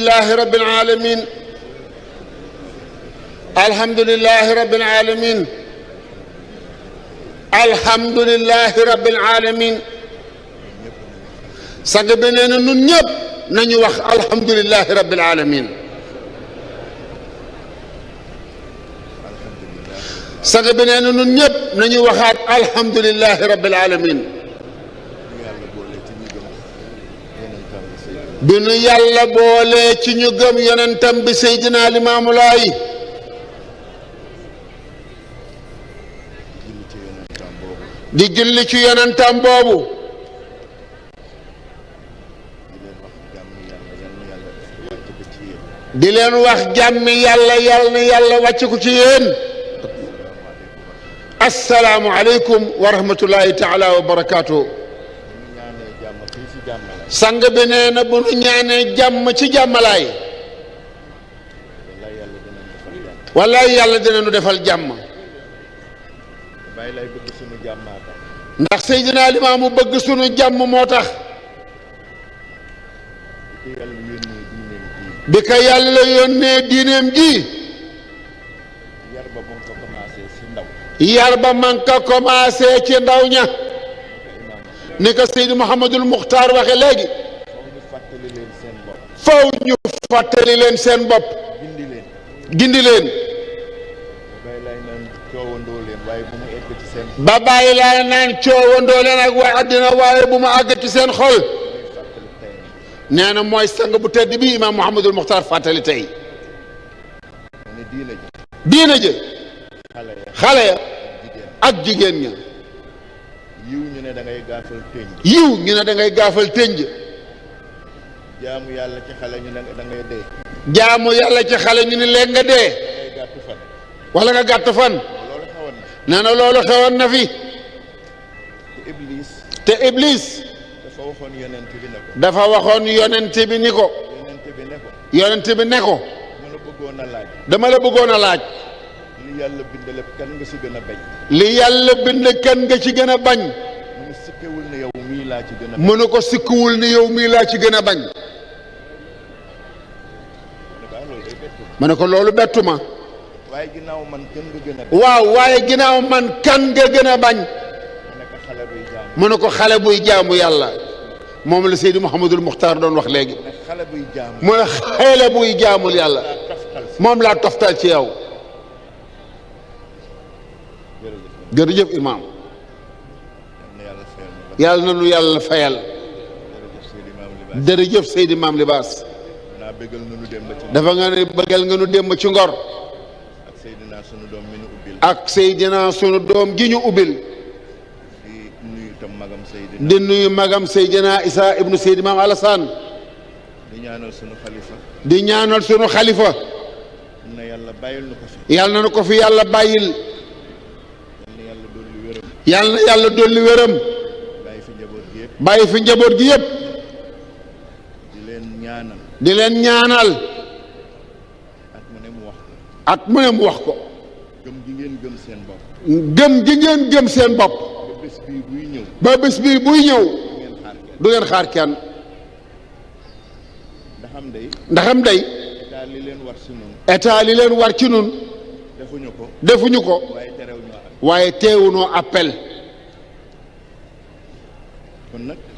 لله رب العالمين الحمد لله رب العالمين الحمد لله رب العالمين sang bi nee na ñun ñëpp nañu wax alhamdulillahi rabbil alamin sang bi nee na ñun ñëpp nañu waxaat alhamdulillahi rabbil alamin bi nu yàlla boole ci ñu gëm yonentam bi Seydina Limaamu Laay di julli ci yonentam boobu di leen wax jàmmi yàlla yal na yàlla wàcc ko ci yéen assalaamu aleykum wa rahmatullahi taala wa barakaatu. sang bi nee na bu nu ñaanee jàmm ci jàmmalaay wallaay yàlla dina nu defal jàmm ndax Seydina Limaamu bëgg sunu jàmm moo tax bi ka yàlla yónnee diineem ji yar ba man ka commencé ci ndaw ña ni ko Seydi Mouhamadul Muxtaar waxe léegi faw ñu fàttali leen seen bopp gindi leen ba bàyyi laa naan coowandoo leen ak waa àddina waaye bu ma àgg ci seen xol nee na mooy sang bu tedd bi imaam Mouhamadul Muxtaar fàttali tey diina ji xale ya ak jigéen ña yiw ñu ne da ngay gaafal tënj yiw ñu ne da ngay gaafal tënj jaamu yàlla ci xale ñu ne da ngay dee jaamu yàlla ci xale ñu ne léegi nga dee wala nga gàtt fan nee na loolu xewoon na fi te Iblis dafa waxoon yonent bi ne ko dafa waxoon yonent bi ni ko yonent bi ne ko dama la bëggoon a laaj li yàlla bind lépp kan nga ci gën a bañ li yàlla bind kan nga ci gën a bañ mu ne sikkiwul ne yow mii laa ci gën a mu ne ko sikkiwul ni yow mii laa ci gën a bañ ma ne ko loolu bettu ma waaye ginnaaw man kan nga gën a waaw waaye ginnaaw man kan nga gën a bañ mu ne ko xale buy jaamu yàlla moom la Seydi Mouhamadul Muxtaar doon wax léegi mu ne xale buy jaamul yàlla moom laa toftal ci yow jërëjëf imaam yàlla na nu yàlla fayal jërëjëf Seydi Maam Libaas dafa nga ne bëggal nga nu démb ci ngor ak Seydina sunu doom gi ñu ubbil di nuyu magam Seydina Isa ibnu Seydi Maam Alassane di ñaanal sunu xalifa yàlla na nu ko fi yàlla bàyyil yàlla na yàlla dolli wéram bàyyi fi njaboot gi yëpp di leen ñaanal at mu ne mu wax ko gëm gi ngeen gëm seen bopp gëm gi ngeen gëm seen bopp ba bés bii buy ñëw du ngeen xaar kenn ndaxam day état li leen war ci nun defuñu ko waaye teewunoo appel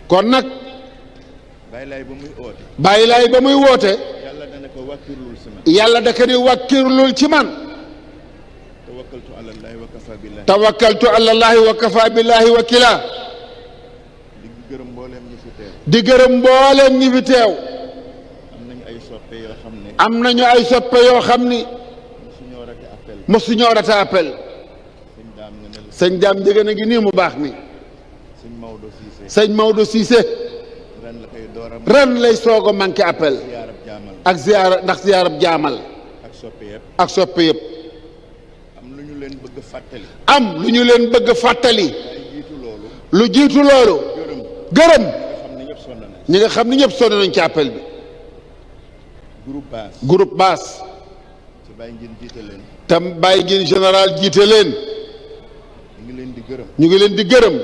kon nag bàyyi laay ba muy woote yàlla da ko ni wàkkirlul ci man tawakkaltu alallahi wa kafa billahi wakila di gërëm mbooleem ñi fi teew am nañu ay soppe yoo xam ni mosuñoo rata appel sëñ daam njëgën a ngi nii mu baax mi sëñ Maodo Cissé ren lay soog a manqué appel ak ziyaara ndax ziyaarab jaamal ak soppe yëpp am lu ñu leen bëgg fàttali lu jiitu loolu gërëm ñi nga xam ni ñëpp sonn nañ ci appel bi groupe basse tam bàyyi ngeen général jiite leen ñu ngi leen di gërëm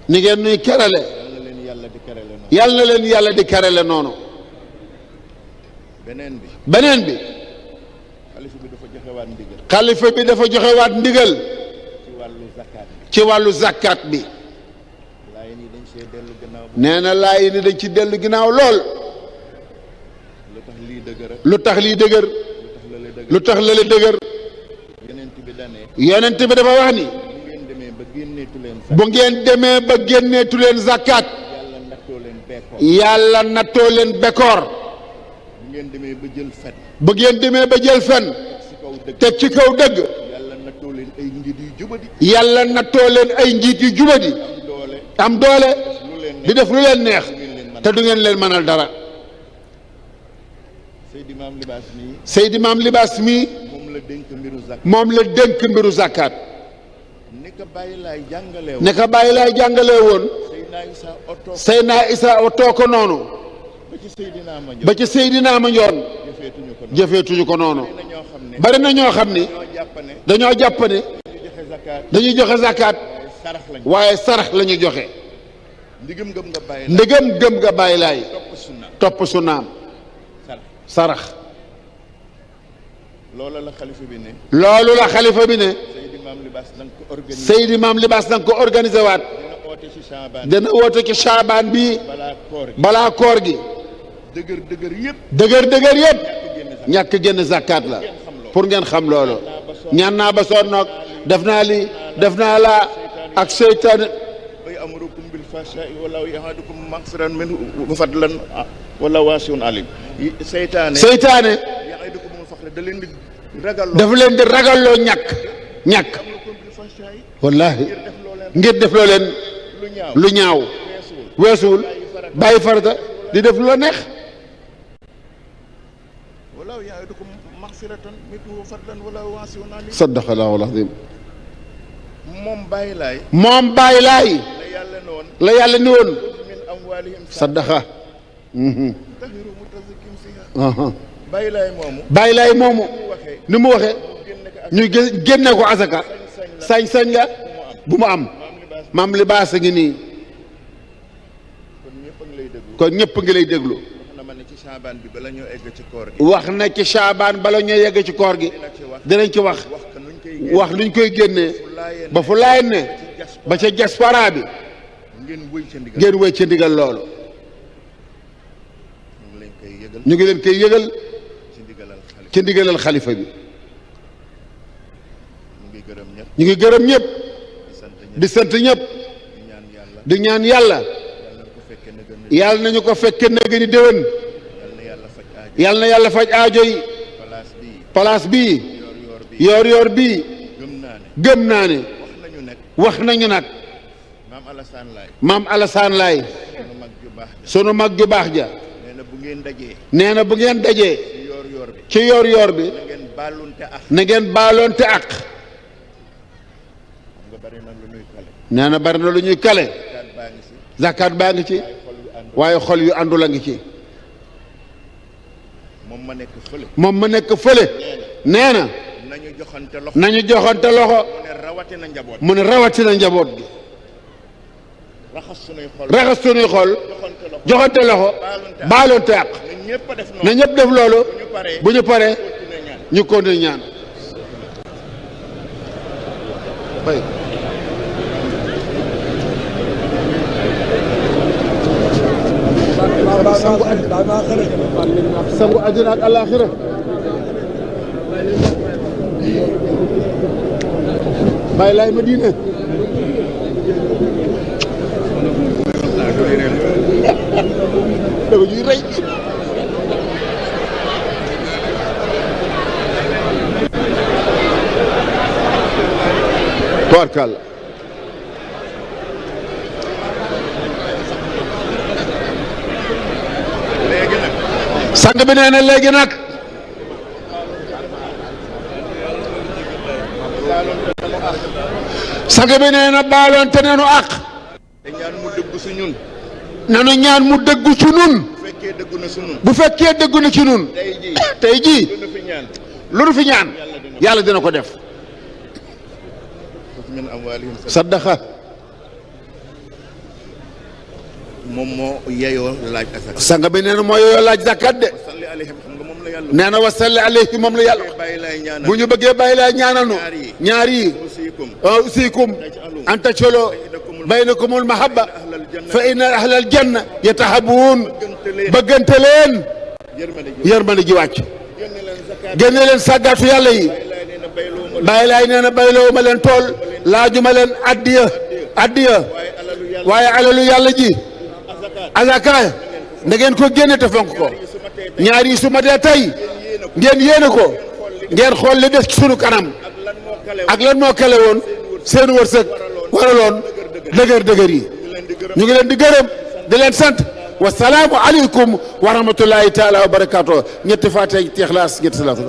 ni ngeen nuy kerale yàlla na leen yàlla di kerale noonu beneen bi xalifa bi dafa joxewaat ndigal. xalifa bi dafa joxewaat ndigal ci wàllu zakat bi. ci wàllu zakat bi. laay ni dañ see dellu gannaaw. nee na laay ni dañ ci dellu ginnaaw lool. lu tax lii dëgër. lu tax lii dëgër. lu tax lële dëgër. yonent bi dane. yonent bi dafa wax ni. bu ngeen demee ba génneetu leen zakat. yàlla nattoo leen bekkoor. yàlla nattoo leen bekkoor. bu ngeen demee ba jël fen. bu ngeen demee ba jël fen. teg ci kaw dëgg. yàlla nattoo leen ay njiit yu jubadi. yàlla nattoo leen ay njiit yu jubadi. am doole. di def lu leen neex. te du ngeen leen mënal dara. Seydi Maam Libaas mii. Seydi Maam Libaas mii. moom la dénk mbiru zakat. moom la dénk mbiru zakat. ni ko bàyyi laay jàngalee woon. ne ko bàyyi laay jàngalee woon. Seydina Isa otoo ko noonu. ba ci Seydina Mandione. jëfeetuñu ko noonu. bari na ñoo xam ni. dañoo jàpp ne. dañuy joxe zakat. waaye sarax la ñu joxe. ndigam gëm nga bàyyi laay. topp sunnaam. sarax. loolu la xalifa bi ne. loolu la xalifa bi ne. Seydi Maam Libaas da nga ko organiser. Seydi Maam Libaas da nga ko organiser waat. dina woote ci Shaabaan bi. balaa koor gi. dëgër yëpp. ñàkk génn zakat la. pour ngeen xam loolu. ñaan naa ba sonn nag def naa lii def naa laa ak seytaane. ya'murukum bil fahshaa'i wallaahu ya'idukum maghfiratan minhu wa fadlan wallaahu waasi'un aliim. seytaane. ya'idukumul faqra da leen di ragalloo. dafa leen di ragalloo ñàkk. wallaahi ngir def loo leen lu ñaaw weesuwul bàyyi farata di def lu la neex. wallaahu ya'idukum maghfiratan minhu wa fadlan wallaahu waasi'un aliim. sadaqallaahu al-aziim. moom Baay Laay. la yàlla ni woon. saddaqa. Baay Laay moomu. ni mu waxee. ñu génne ko asaka. sañ-sañ la bu mu am. Maam Libaas a ngi nii. kon ñëpp ngi lay déglu. wax na ci Shaabaan bala ñoo yegg ci koor gi. dinañ ci wax. wax luñ koy génnee. ba fu laay ne. ba ca diaspora bi. ngeen wéy ca ndigal loolu. ñu ngi leen koy yëgal. ci ndigalal xalifa bi. ñu ngi gërëm ñëpp. di sant ñëpp. di ñaan yàlla. yàlla nañu ko fekke nëgë ni déwén. yàlla na yàlla faj aajo yi. place bii. yoor bii. gëm naa ne. wax nañu nag. maam Alassane Laay. sunu mag ju baax ja. nee na bu ngeen dajee. ci yoor bi. na ngeen baaloonte ak. nee na bari na lu ñuy kale. zakat baa ngi ci. waaye xol yu àndul a ngi ci. moom ma nekk fële. nee na. nañu joxante loxo. mu ne rawatina njaboot gi. raxas sunuy xol. joxante loxo. baaloonte ak. na ñëpp def loolu. bu ñu paree ñu continuer ñaan. sangu àddina ak alaaxira. Baay Laay Madina. dafa ñuy rey. tubaarkàlla. sang bi nee na léegi nag. sang bi nee na baaloonte nenu àq. nanu ñaan mu dëggu ci ñun. bu fekkee dëggu na ci ñun. tey jii lu nu fi ñaan yàlla dina ko def. saddaqa. moom moo yeyoo laaj asaka. sang bi nee na moo yeyoo laaj zakat de. nee na wasalli alayhi moom la yàlla bu ñu bëggee bàyyi laa ñaanal nu ñaar yi usikum an taj'alu baynakumul mahabba fa inna ahlal janna yatahabbuun bëggante leen yërmande ji wàcc génne leen sàggaatu yàlla yi bàyyi laay nee na bayloo ma leen tool laajuma leen addiya waaye alalu yàlla ji azaka na ngeen ko génne te fonk ko ñaar yi su ma dee tey ngeen yéene ko ngeen xool li des ci sunu kanam ak lan moo kale woon seen wërsëg waraloon dëgër yi ñu ngi leen di gërëm di leen sant wasalaamu aleykum wa rahmatullahi taala wa barakaatu ñetti faate ci Ixlaas ñetti salaatu